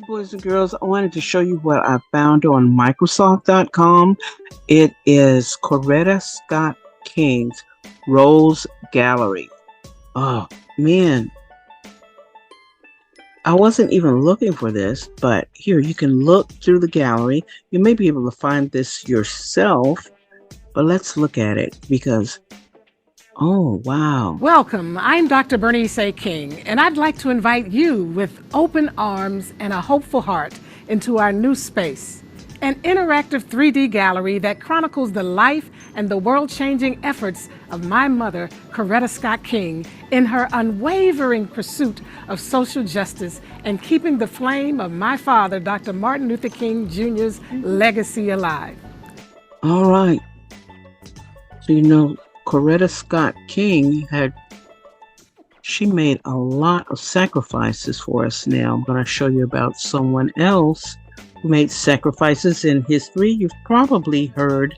boys and girls. I wanted to show you what I found on Microsoft.com. It is Coretta Scott King's Rose Gallery. Oh, man. I wasn't even looking for this, but here you can look through the gallery. You may be able to find this yourself, but let's look at it because, oh, wow. Welcome. I'm Dr. Bernice A. King, and I'd like to invite you with open arms and a hopeful heart into our new space, an interactive 3D gallery that chronicles the life and the world-changing efforts of my mother, Coretta Scott King, in her unwavering pursuit of social justice and keeping the flame of my father, Dr. Martin Luther King Jr.'s legacy alive. All right. So, Coretta Scott King she made a lot of sacrifices for us. Now I'm going to show you about someone else who made sacrifices in history. You've probably heard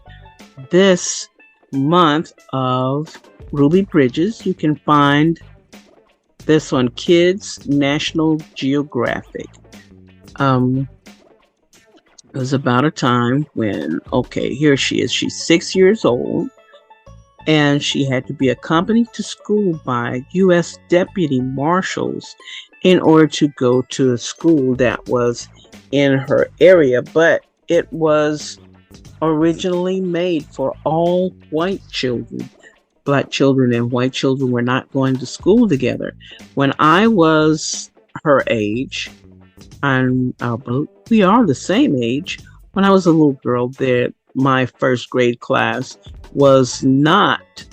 this month of Ruby Bridges. You can find this on Kids National Geographic. It was about a time when, here she is. She's 6 years old. And she had to be accompanied to school by U.S. deputy marshals in order to go to a school that was in her area. But it was originally made for all white children. Black children and white children were not going to school together. When I was her age, and we are the same age, when I was a little girl, my first grade class was not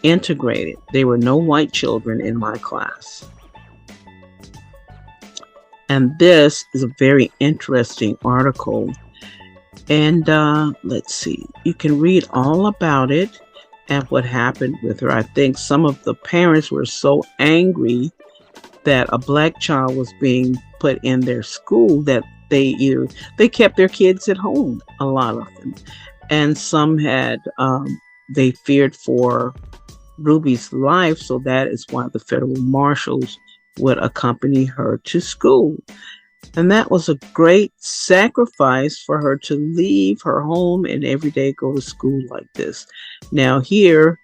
integrated. There were no white children in my class. And this is a very interesting article. And let's see, you can read all about it and what happened with her. I think some of the parents were so angry that a black child was being put in their school that they kept their kids at home, a lot of them. And some had, they feared for Ruby's life, so that is why the federal marshals would accompany her to school. And that was a great sacrifice for her to leave her home and every day go to school like this. Now here,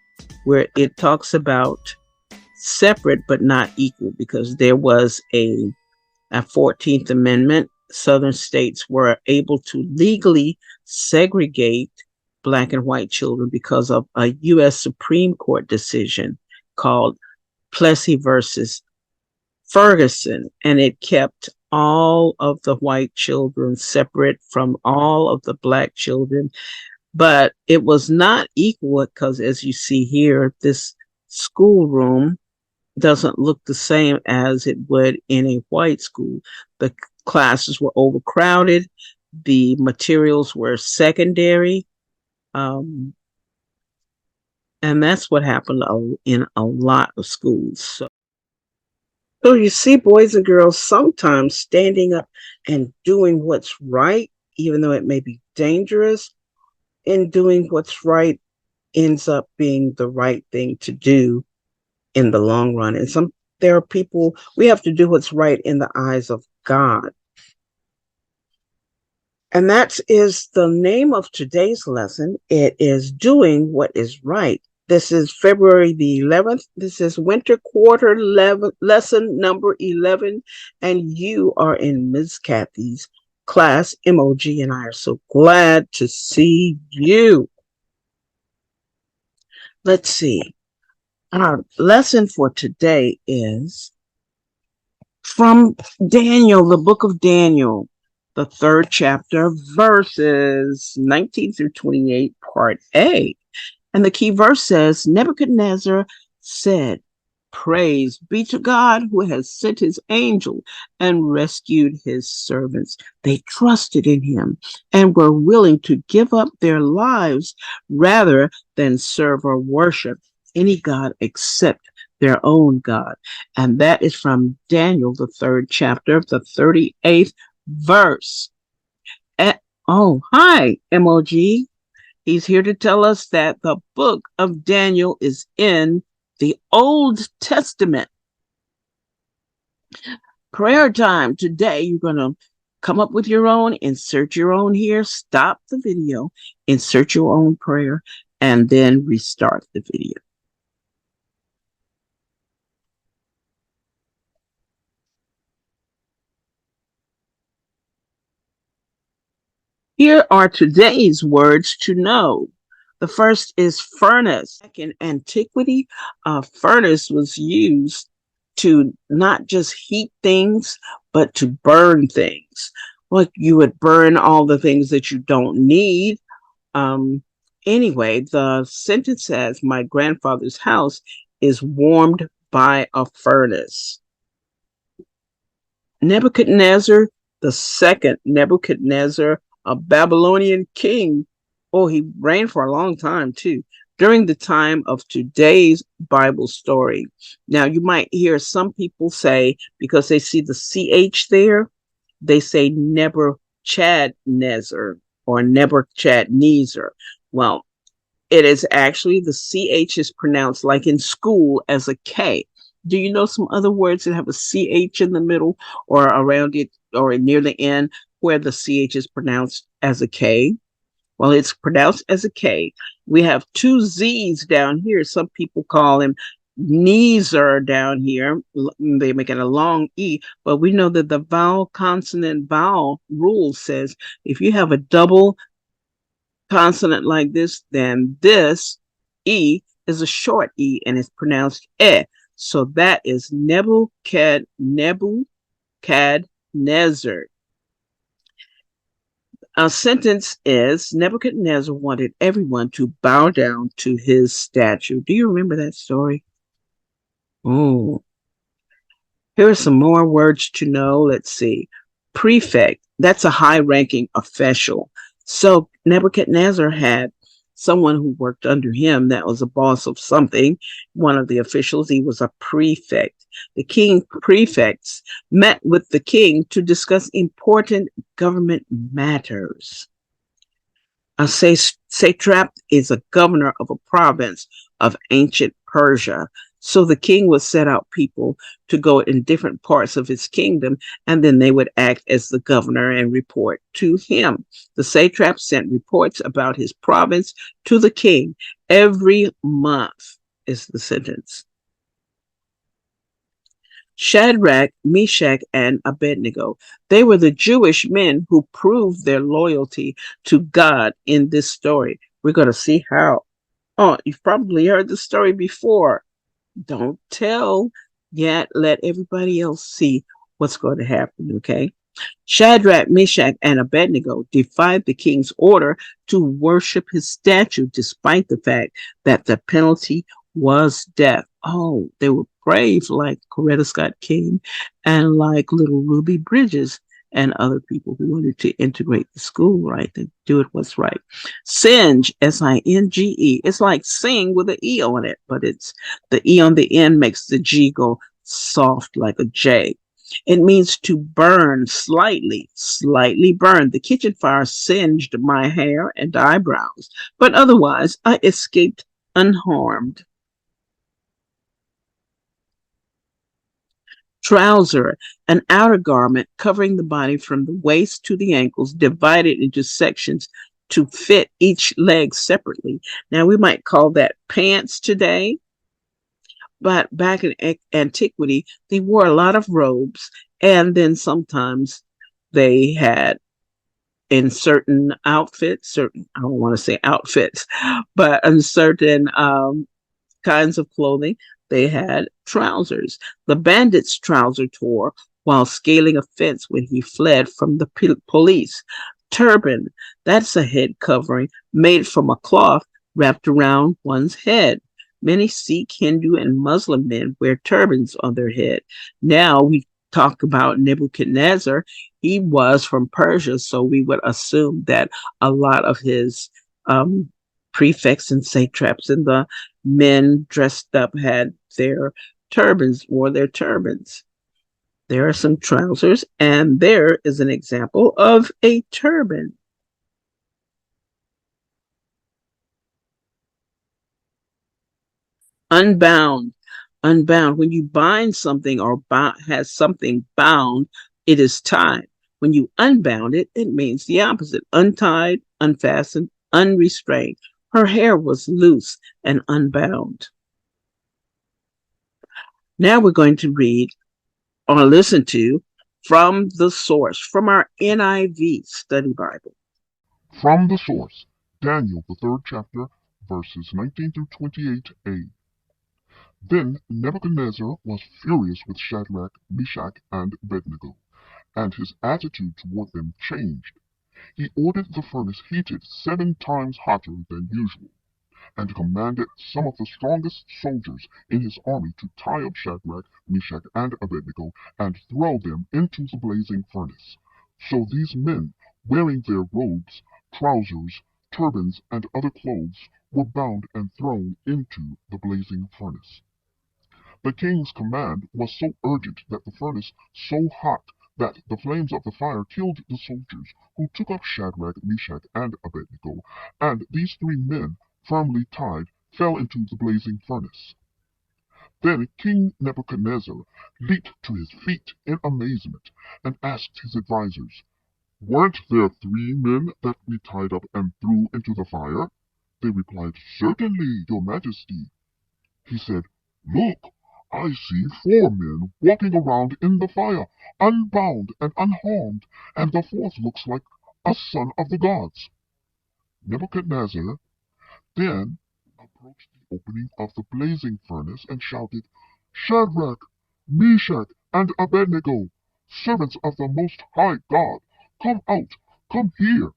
where it talks about separate but not equal, because there was a 14th Amendment, Southern states were able to legally segregate Black and white children because of a U.S. Supreme Court decision called Plessy versus Ferguson, and it kept all of the white children separate from all of the Black children. But it was not equal because, as you see here, this schoolroom doesn't look the same as it would in a white school. The classes were overcrowded. The materials were secondary. And that's what happened in a lot of schools. So you see, boys and girls, sometimes standing up and doing what's right, even though it may be dangerous, and doing what's right ends up being the right thing to do in the long run. And there are people, we have to do what's right in the eyes of God. And that is the name of today's lesson. It is Doing What is Right. This is February the 11th. This is winter quarter lesson number 11. And you are in Ms. Kathy's class. MOG and I are so glad to see you. Let's see. Our lesson for today is from Daniel, the book of Daniel, the 3rd chapter, verses 19 through 28, part A. And the key verse says, Nebuchadnezzar said, "Praise be to God who has sent his angel and rescued his servants. They trusted in him and were willing to give up their lives rather than serve or worship any God except their own God." And that is from Daniel, the 3rd chapter, the 38th verse. Hi, MOG. He's here to tell us that the book of Daniel is in the Old Testament. Prayer time. Today, you're going to come up with your own, insert your own here, stop the video, insert your own prayer, and then restart the video. Here are today's words to know. The first is furnace. In antiquity, a furnace was used to not just heat things, but to burn things. Like you would burn all the things that you don't need. Um, anyway, the sentence says, my grandfather's house is warmed by a furnace. Nebuchadnezzar the second, Nebuchadnezzar, a Babylonian king. Oh, he reigned for a long time too, during the time of today's Bible story. Now, you might hear some people say, because they see the CH there, they say Nebuchadnezzar or Nebuchadnezzar. Well, it is actually the CH is pronounced like in school as a K. Do you know some other words that have a CH in the middle or around it or near the end where the CH is pronounced as a K? Well, it's pronounced as a K. We have two Z's down here. Some people call him Neezer down here. They make it a long E, but we know that the vowel consonant vowel rule says if you have a double consonant like this, then this E is a short E and it's pronounced E. So that is Nebuchadnezzar. A sentence is Nebuchadnezzar wanted everyone to bow down to his statue. Do you remember that story? Oh, here are some more words to know. Let's see. Prefect, that's a high ranking official. So Nebuchadnezzar had someone who worked under him that was a boss of something. One of the officials, he was a prefect. The king prefects met with the king to discuss important government matters. A satrap is a governor of a province of ancient Persia. So the king would set out people to go in different parts of his kingdom, and then they would act as the governor and report to him. The satrap sent reports about his province to the king every month, is the sentence. Shadrach, Meshach, and Abednego. They were the Jewish men who proved their loyalty to God in this story. We're going to see how. Oh, you've probably heard the story before. Don't tell yet. Let everybody else see what's going to happen, okay? Shadrach, Meshach, and Abednego defied the king's order to worship his statue, despite the fact that the penalty was death. Oh, they were brave, like Coretta Scott King and like little Ruby Bridges and other people who wanted to integrate the school, right? To do it what's right. Singe, S-I-N-G-E. It's like sing with an E on it, but it's the E on the end makes the G go soft like a J. It means to burn slightly, slightly burn. The kitchen fire singed my hair and eyebrows, but otherwise I escaped unharmed. Trouser, an outer garment covering the body from the waist to the ankles, divided into sections to fit each leg separately. Now, we might call that pants today, but back in antiquity, they wore a lot of robes, and then sometimes they had in certain outfits, certain, I don't want to say outfits, but in certain kinds of clothing, they had trousers. The bandit's trouser tore while scaling a fence when he fled from the police. Turban, that's a head covering made from a cloth wrapped around one's head. Many Sikh, Hindu, and Muslim men wear turbans on their head. Now we talk about Nebuchadnezzar. He was from Persia, so we would assume that a lot of his prefects and satraps and the men dressed up had their turbans, wore their turbans. There are some trousers, and there is an example of a turban. Unbound. Unbound. When you bind something or has something bound, it is tied. When you unbound it, it means the opposite: untied, unfastened, unrestrained. Her hair was loose and unbound. Now we're going to read or listen to from the source, from our NIV study Bible. From the source, Daniel, the third chapter, verses 19 through 28a. Then Nebuchadnezzar was furious with Shadrach, Meshach, and Abednego, and his attitude toward them changed. He ordered the furnace heated 7 times hotter than usual, and commanded some of the strongest soldiers in his army to tie up Shadrach, Meshach, and Abednego, and throw them into the blazing furnace. So these men, wearing their robes, trousers, turbans, and other clothes, were bound and thrown into the blazing furnace. The king's command was so urgent that the furnace so hot that the flames of the fire killed the soldiers who took up Shadrach, Meshach, and Abednego, and these 3 men, firmly tied, fell into the blazing furnace. Then King Nebuchadnezzar leaped to his feet in amazement and asked his advisers, "Weren't there 3 men that we tied up and threw into the fire?" They replied, "Certainly, your majesty." He said, "Look, I see 4 men walking around in the fire, unbound and unharmed, and the fourth looks like a son of the gods." Nebuchadnezzar then approached the opening of the blazing furnace and shouted, "Shadrach, Meshach, and Abednego, servants of the Most High God, come out, come here."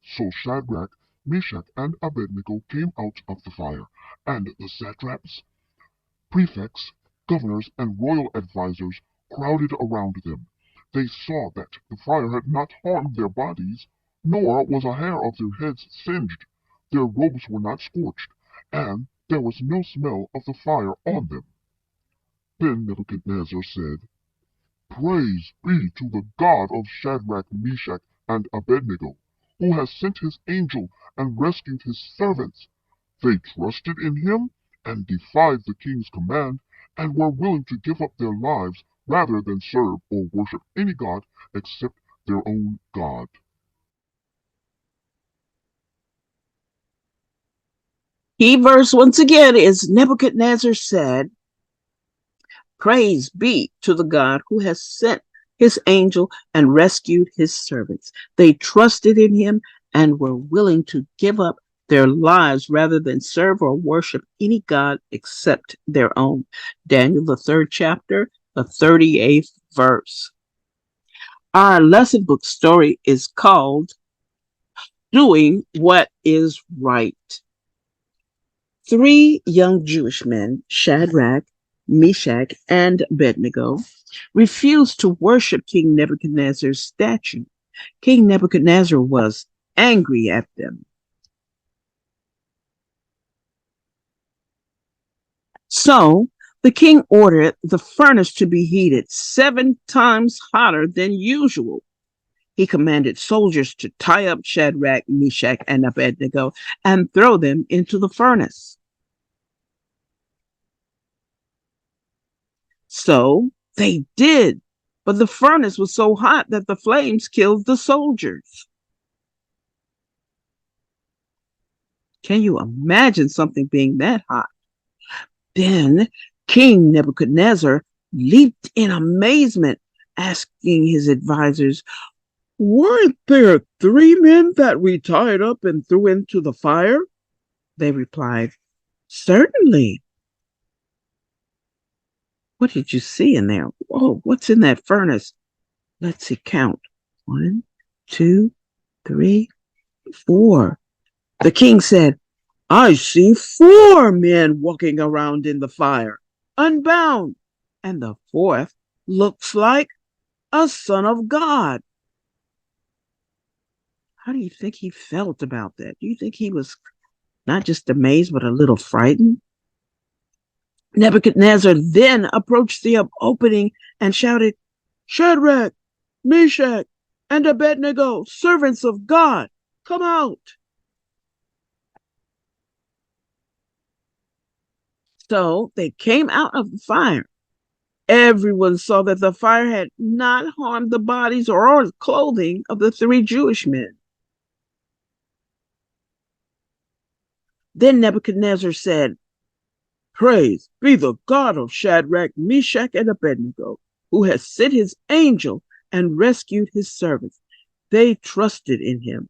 So Shadrach, Meshach, and Abednego came out of the fire, and the satraps, prefects, governors, and royal advisers crowded around them. They saw that the fire had not harmed their bodies, nor was a hair of their heads singed. Their robes were not scorched, and there was no smell of the fire on them. Then Nebuchadnezzar said, "Praise be to the God of Shadrach, Meshach, and Abednego, who has sent his angel and rescued his servants. They trusted in him and defied the king's command, and were willing to give up their lives rather than serve or worship any god except their own God." Key verse once again is Nebuchadnezzar said, "Praise be to the God who has sent his angel and rescued his servants. They trusted in him and were willing to give up their lives rather than serve or worship any God except their own." Daniel, the third chapter, the 38th verse. Our lesson book story is called Doing What is Right. 3 young Jewish men, Shadrach, Meshach, and Abednego, refused to worship King Nebuchadnezzar's statue. King Nebuchadnezzar was angry at them. So the king ordered the furnace to be heated 7 times hotter than usual. He commanded soldiers to tie up Shadrach, Meshach, and Abednego and throw them into the furnace. So they did, but the furnace was so hot that the flames killed the soldiers. Can you imagine something being that hot? Then King Nebuchadnezzar leaped in amazement, asking his advisers, "Weren't there 3 men that we tied up and threw into the fire?" They replied, "Certainly." "What did you see in there?" "Whoa, what's in that furnace?" "Let's see, count. 1, 2, 3, 4." The king said, "I see 4 men walking around in the fire, unbound, and the fourth looks like a son of God." How do you think he felt about that? Do you think he was not just amazed, but a little frightened? Nebuchadnezzar then approached the opening and shouted, "Shadrach, Meshach, and Abednego, servants of God, come out." So they came out of the fire. Everyone saw that the fire had not harmed the bodies or clothing of the three Jewish men. Then Nebuchadnezzar said, "Praise be the God of Shadrach, Meshach, and Abednego, who has sent his angel and rescued his servants. They trusted in him."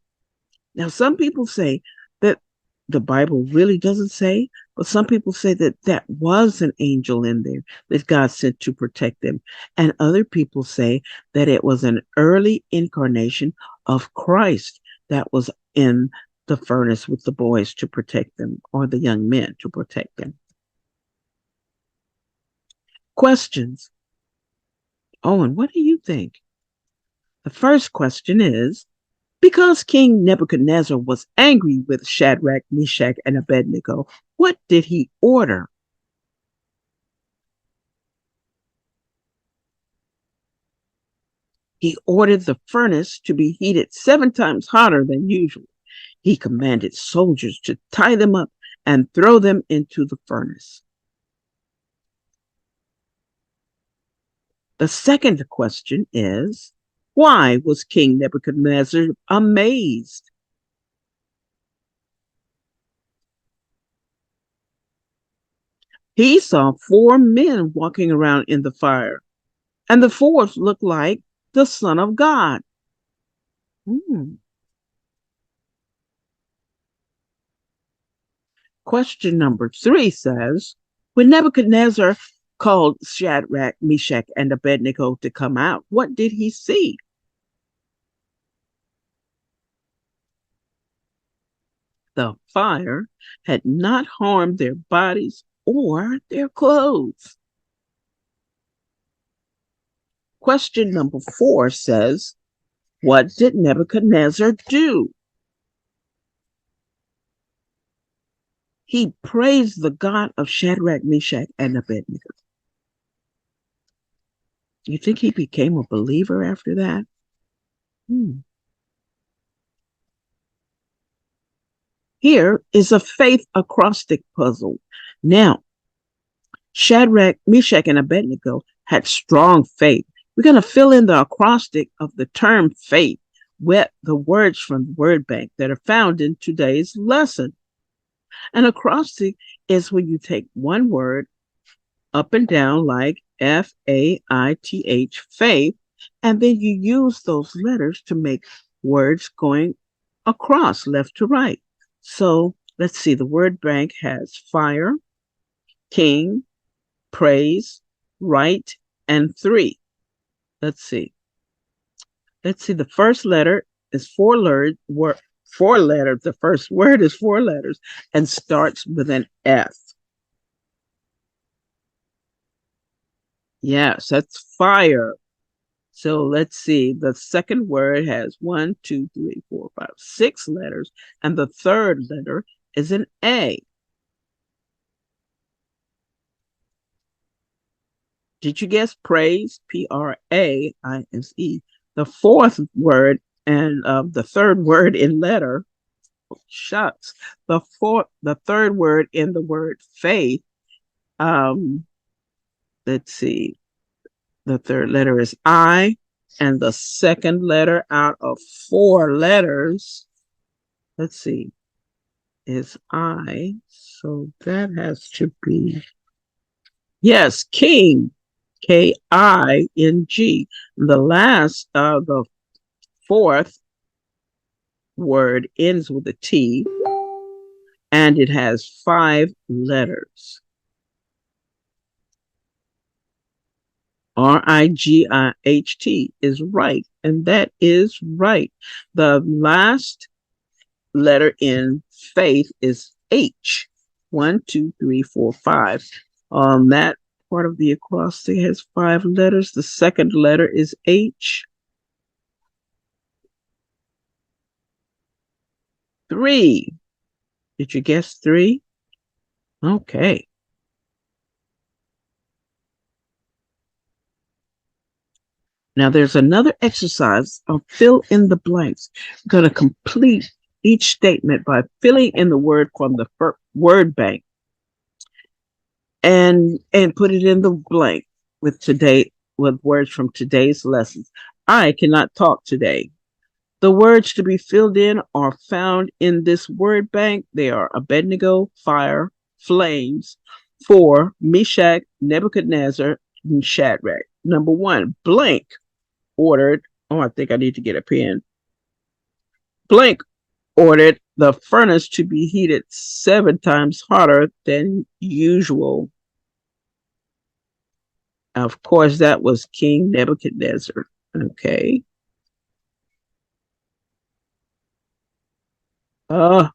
Now, some people say that the Bible really doesn't say, but some people say that that was an angel in there that God sent to protect them. And other people say that it was an early incarnation of Christ that was in the furnace with the boys to protect them, or the young men to protect them. Questions. Owen, what do you think? The first question is, because King Nebuchadnezzar was angry with Shadrach, Meshach, and Abednego, what did he order? He ordered the furnace to be heated 7 times hotter than usual. He commanded soldiers to tie them up and throw them into the furnace. The second question is, why was King Nebuchadnezzar amazed? He saw 4 men walking around in the fire, and the fourth looked like the Son of God. Question number 3 says, when Nebuchadnezzar called Shadrach, Meshach, and Abednego to come out, what did he see? The fire had not harmed their bodies or their clothes. Question number 4 says, what did Nebuchadnezzar do? He praised the God of Shadrach, Meshach, and Abednego. You think he became a believer after that? Here is a faith acrostic puzzle. Now, Shadrach, Meshach, and Abednego had strong faith. We're going to fill in the acrostic of the term faith with the words from the word bank that are found in today's lesson. An acrostic is when you take one word up and down like Faith, faith, and then you use those letters to make words going across left to right. So let's see, the word bank has fire, king, praise, right, and 3. Let's see. The first letter is 4 letters. The first word is 4 letters and starts with an F. Yes, that's fire. So let's see. The second word has 1, 2, 3, 4, 5, 6 letters, and the third letter is an A. Did you guess praise? Praise. The fourth word and the third word in letter, shucks. The third word in the word faith. Let's see. The third letter is I, and the second letter out of 4 letters, let's see, is I. So that has to be, yes, king, King. The last, the fourth word ends with a T, and it has 5 letters. Rigiht is right, and that is right. The last letter in faith is H. 1, 2, 3, 4, 5. That part of the acrostic has 5 letters. The second letter is H. 3. Did you guess 3? Okay. Now there's another exercise of fill in the blanks. I'm going to complete each statement by filling in the word from the word bank. and put it in the blank with words from today's lessons. I cannot talk today. The words to be filled in are found in this word bank. They are Abednego, fire, flames, for Meshach, Nebuchadnezzar, and Shadrach. Number one, blank ordered. Oh, I think I need to get a pen. Blank ordered the furnace to be heated 7 times hotter than usual. Of course, that was King Nebuchadnezzar. Okay. Uh,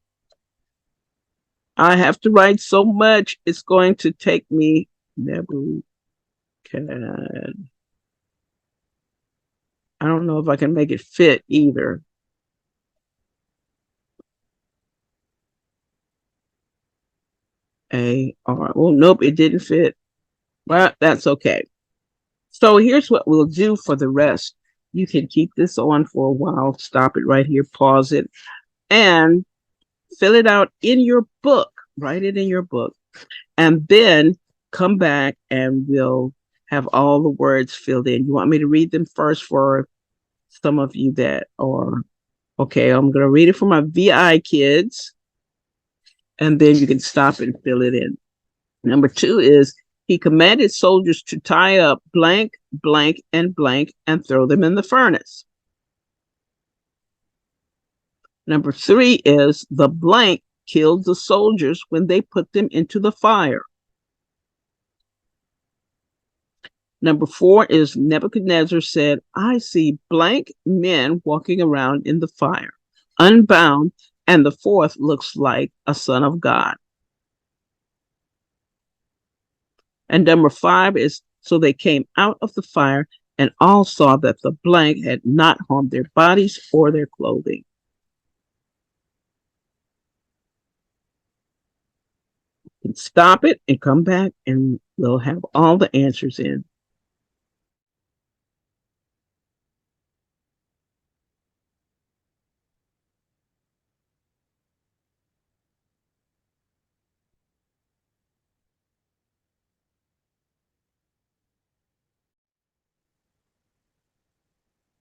I have to write so much. It's going to take me Nebuchadnezzar. I don't know if I can make it fit either. A-R. Well, nope, it didn't fit. Well, that's okay. So here's what we'll do for the rest. You can keep this on for a while. Stop it right here. Pause it. And fill it out in your book. Write it in your book. And then come back and we'll have all the words filled in. You want me to read them first for some of you that are okay? I'm going to read it for my VI kids, and then you can stop and fill it in. Number 2 is he commanded soldiers to tie up blank, blank, and blank and throw them in the furnace. Number 3 is the blank killed the soldiers when they put them into the fire. Number 4 is Nebuchadnezzar said, I see blank men walking around in the fire, unbound, and the 4th looks like a son of God. And number 5 is, so they came out of the fire and all saw that the blank had not harmed their bodies or their clothing. You can stop it and come back and we'll have all the answers in.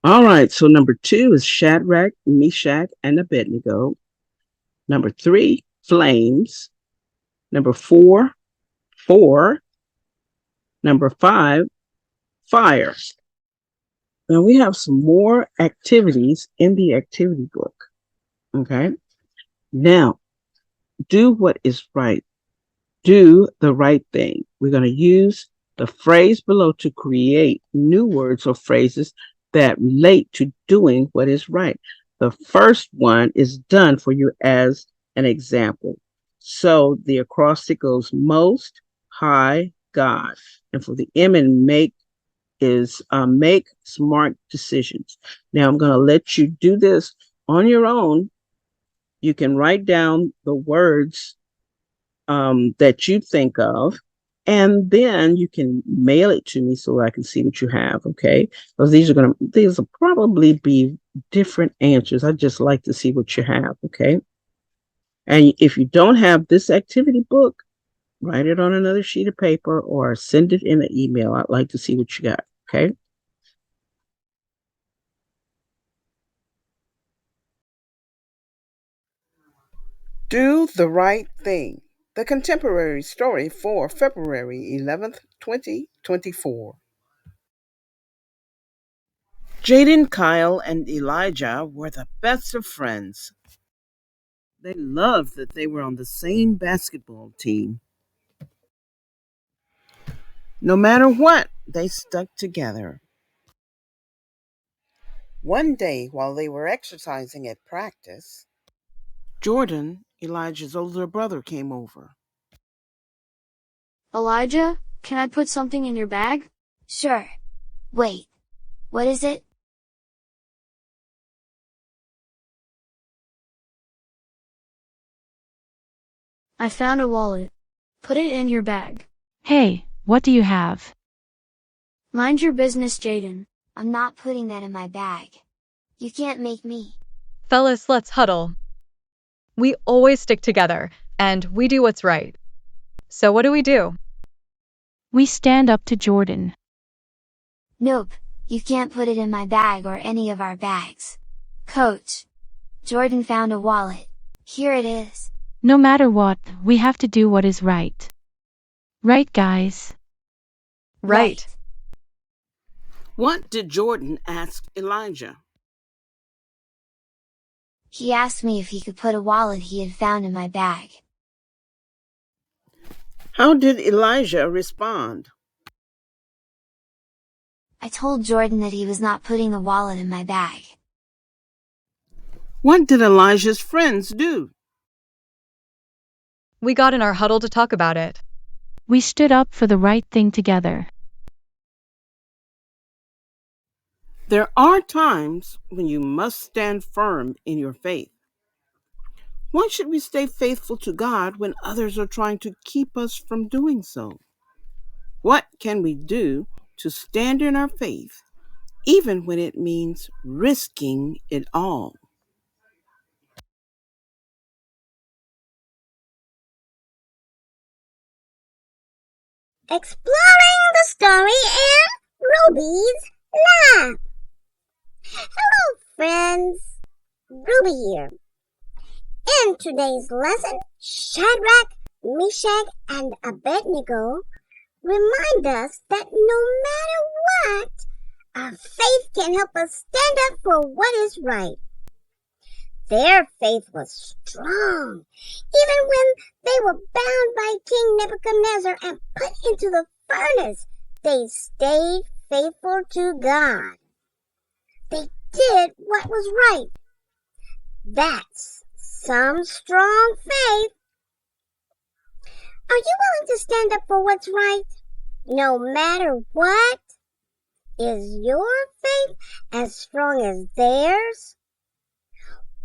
All right, so number 2 is Shadrach, Meshach, and Abednego. Number 3, flames. Number 4, 4. Number 5, fire. Now we have some more activities in the activity book. Okay. Now, do what is right. Do the right thing. We're going to use the phrase below to create new words or phrases that relate to doing what is right. The first one is done for you as an example. So the acrostic goes most high God. And for the M in make is make smart decisions. Now I'm going to let you do this on your own. You can write down the words that you think of, and then you can mail it to me so I can see what you have. Okay, because these will probably be different answers. I just like to see what you have. Okay, and if you don't have this activity book, write it on another sheet of paper or send it in an email. I'd like to see what you got. Okay. Do the Right Thing, the contemporary story for February 11th, 2024. Jaden, Kyle, and Elijah were the best of friends. They loved that they were on the same basketball team. No matter what, they stuck together. One day, while they were exercising at practice, Jordan, Elijah's older brother, came over. Elijah, can I put something in your bag? Sure. Wait. What is it? I found a wallet. Put it in your bag. Hey, what do you have? Mind your business, Jaden. I'm not putting that in my bag. You can't make me. Fellas, let's huddle. We always stick together, and we do what's right. So what do we do? We stand up to Jordan. Nope, you can't put it in my bag or any of our bags. Coach! Jordan found a wallet. Here it is. No matter what, we have to do what is right. Right, guys? Right. What did Jordan ask Elijah? He asked me if he could put a wallet he had found in my bag. How did Elijah respond? I told Jordan that he was not putting the wallet in my bag. What did Elijah's friends do? We got in our huddle to talk about it. We stood up for the right thing together. There are times when you must stand firm in your faith. Why should we stay faithful to God when others are trying to keep us from doing so? What can we do to stand in our faith, even when it means risking it all? Exploring the story in Ruby's lab. Hello, friends. Ruby here. In today's lesson, Shadrach, Meshach, and Abednego remind us that no matter what, our faith can help us stand up for what is right. Their faith was strong, even when they were bound by King Nebuchadnezzar and put into the furnace. They stayed faithful to God. They did what was right. That's some strong faith. Are you willing to stand up for what's right, no matter what? Is your faith as strong as theirs?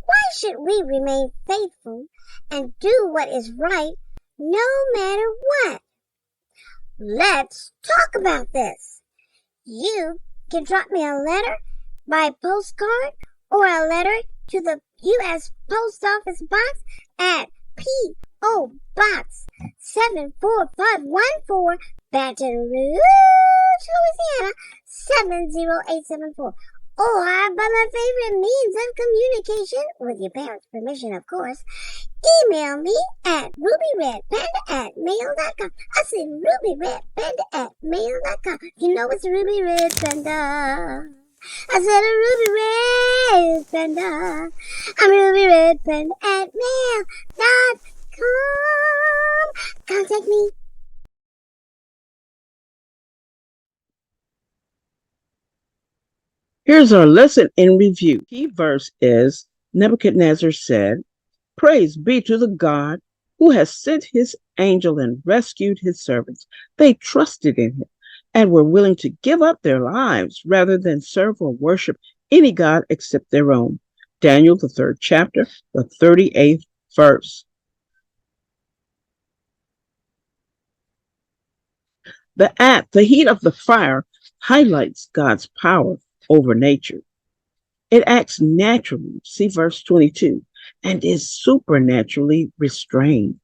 Why should we remain faithful and do what is right no matter what? Let's talk about this. You can drop me a letter by postcard or a letter to the U.S. Post Office box at P.O. Box 74514, Baton Rouge, Louisiana 70874. Or by my favorite means of communication, with your parents' permission, of course, email me at rubyredpanda@mail.com. I said rubyredpanda@mail.com. You know it's Ruby Red Panda. I said a Ruby Red Panda. I'm Ruby Red Panda @mail.com. Contact me. Here's our lesson in review. Key verse is Nebuchadnezzar said, "Praise be to the God who has sent his angel and rescued his servants. They trusted in him and were willing to give up their lives rather than serve or worship any God except their own." Daniel, the 3rd chapter, the 38th verse. The heat of the fire highlights God's power over nature. It acts naturally, see verse 22, and is supernaturally restrained.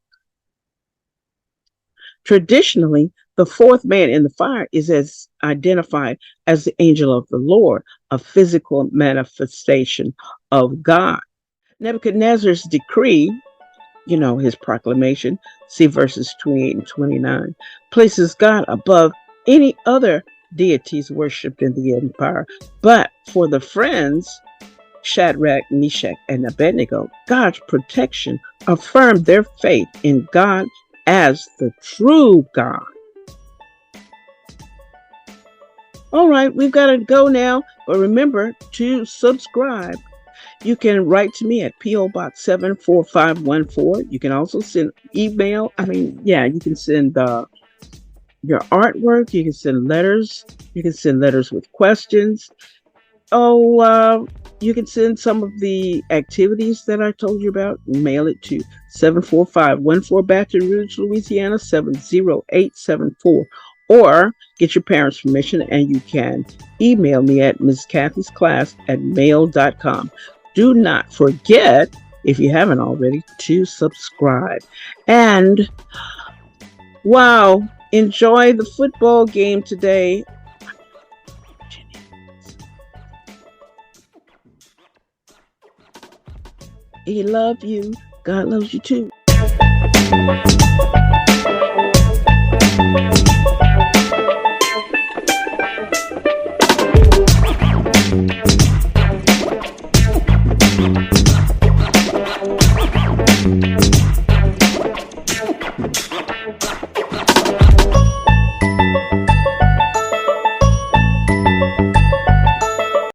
Traditionally, the fourth man in the fire is as identified as the angel of the Lord, a physical manifestation of God. Nebuchadnezzar's decree, his proclamation, see verses 28 and 29, places God above any other deities worshipped in the empire. But for the friends, Shadrach, Meshach, and Abednego, God's protection affirmed their faith in God as the true God. All right, we've got to go now, but remember to subscribe. You can write to me at P.O. Box 74514. You can also send email. You can send your artwork. You can send letters. You can send letters with questions. You can send some of the activities that I told you about. Mail it to 74514, Baton Rouge, Louisiana 70874. Or get your parents' permission and you can email me at MsCathy'sClass@mail.com. Do not forget, if you haven't already, to subscribe. And wow, Enjoy the football game today. He loves you. God loves you too.